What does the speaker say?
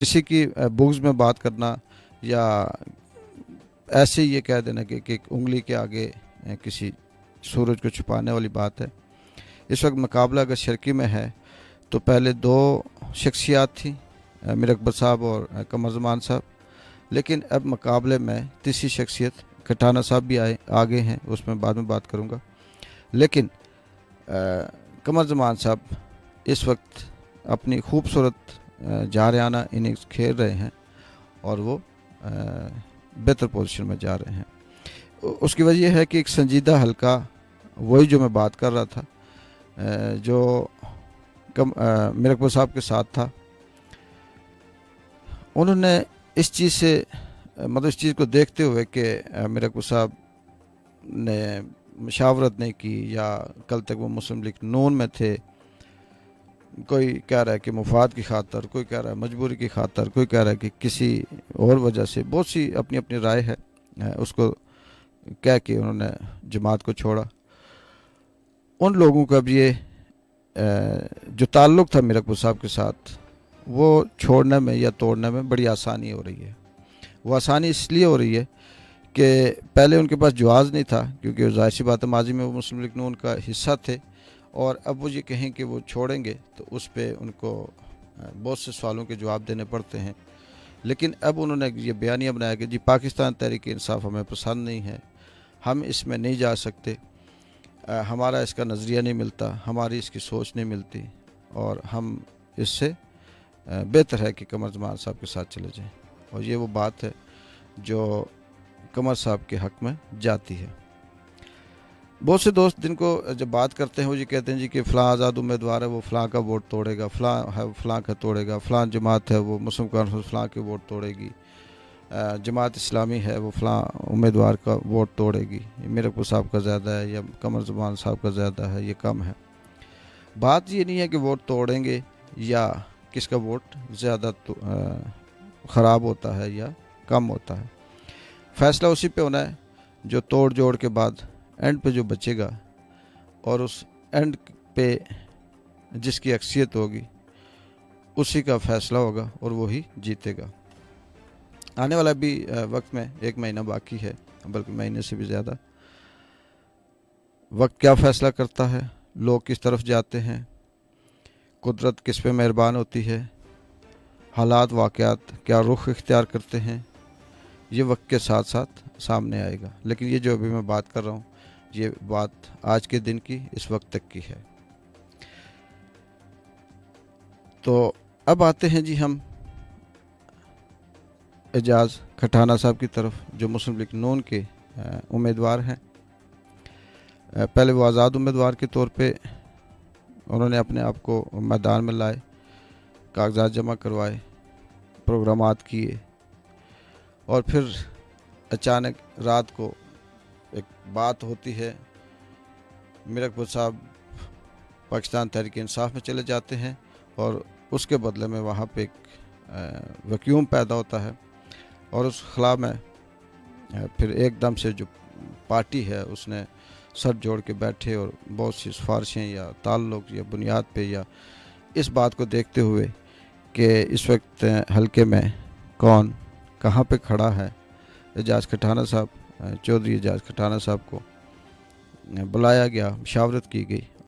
किसी की बुग्ज में बात करना या ऐसे ही ये कह देना कि एक उंगली के आगे किसी सूरज को छुपाने वाली बात है। इस वक्त मुकाबला अगर शर्की में है तो पहले दो शख्सियात थी, मीर अकबर साहब और कमर ज़मान साहब, लेकिन अब मुकाबले में तीसरी शख्सियत कटाना साहब भी आगे हैं, उसमें बाद में बात करूँगा। लेकिन कमर ज़मान साहब इस वक्त अपनी खूबसूरत जारियाना इनिंग्स खेल रहे हैं और वो बेहतर पोजीशन में जा रहे हैं। उसकी वजह यह है कि एक संजीदा हल्का, वही जो मैं बात कर रहा था, जो मीर अकबर साहब के साथ था, उन्होंने इस चीज़ से मतलब इस चीज़ को देखते हुए कि मीर अकबर साहब ने मशावरत नहीं की या कल तक वो मुस्लिम लीग नून में थे, कोई कह रहा है कि मुफाद की खातर, कोई कह रहा है मजबूरी की खातर, कोई कह रहा है कि किसी और वजह से, बहुत सी अपनी अपनी राय है, उसको कह के उन्होंने जमात को छोड़ा। उन लोगों का भी ये जो ताल्लुक़ था मीर अकबर साहब के साथ, वो छोड़ने में या तोड़ने में बड़ी आसानी हो रही है। वो आसानी इसलिए हो रही है कि पहले उनके पास जवाज़ नहीं था, क्योंकि ज़ाहिर सी बात है माजी में वो मुस्लिम लीग नून का हिस्सा थे, और अब वो ये कहें कि वो छोड़ेंगे तो उस पर उनको बहुत से सवालों के जवाब देने पड़ते हैं। लेकिन अब उन्होंने ये बयानिया बनाया कि जी पाकिस्तान तहरीक इंसाफ हमें पसंद नहीं है, हम इसमें नहीं जा सकते, हमारा इसका नज़रिया नहीं मिलता, हमारी इसकी सोच नहीं मिलती, और हम इससे बेहतर है कि कमर ज़मान साहब के साथ चले जाएं। और ये वो बात है जो कमर साहब के हक़ में जाती है। बहुत से दोस्त जिनको जब बात करते हैं वो ये कहते हैं जी कि फ़लाँ आज़ाद उम्मीदवार है, वो फ़लाँ का वोट तोड़ेगा, फ़लाँ है फ़लाँ का तोड़ेगा, फ़लाँ जमात है वो मुस्लिम कॉन्फ्रेंस फ़लाँ के वोट तोड़ेगी, जमात इस्लामी है वो फ़लाँ उम्मीदवार का वोट तोड़ेगी, मीर अकबर साहब का ज़्यादा है या कमर ज़मान साहब का ज़्यादा है, ये कम है। बात ये नहीं है कि वोट तोड़ेंगे या किसका वोट ज़्यादा ख़राब होता है या कम होता है। फ़ैसला उसी पे होना है जो तोड़ जोड़ के बाद एंड पे जो बचेगा, और उस एंड पे जिसकी अक्सियत होगी उसी का फ़ैसला होगा और वही जीतेगा। आने वाला भी वक्त में 1 महीना बाकी है, बल्कि महीने से भी ज़्यादा। वक्त क्या फ़ैसला करता है, लोग किस तरफ जाते हैं, कुदरत किस पे मेहरबान होती है, हालात वाक़यात क्या रुख इख्तियार करते हैं, ये वक्त के साथ साथ सामने आएगा। लेकिन ये जो अभी मैं बात कर रहा हूँ, ये बात आज के दिन की, इस वक्त तक की है। तो अब आते हैं जी हम एजाज़ खटाना साहब की तरफ, जो मुस्लिम लीग नून के उम्मीदवार हैं। पहले वो आज़ाद उम्मीदवार के तौर पे उन्होंने अपने आप को मैदान में लाए, कागजात जमा करवाए, प्रोग्रामात किए, और फिर अचानक रात को एक बात होती है, मीर अकबर साहब पाकिस्तान तहरीक इंसाफ में चले जाते हैं, और उसके बदले में वहाँ पे एक वैक्यूम पैदा होता है, और उस खला में फिर एकदम से जो पार्टी है उसने सर जोड़ के बैठे और बहुत सी सिफारिशें या ताल्लुक़ या बुनियाद पे या इस बात को देखते हुए कि इस वक्त हल्के में कौन कहाँ पे खड़ा है, एजाज़ खटाना साहब, चौधरी एजाज़ खटाना साहब को बुलाया गया, मशावरत की गई।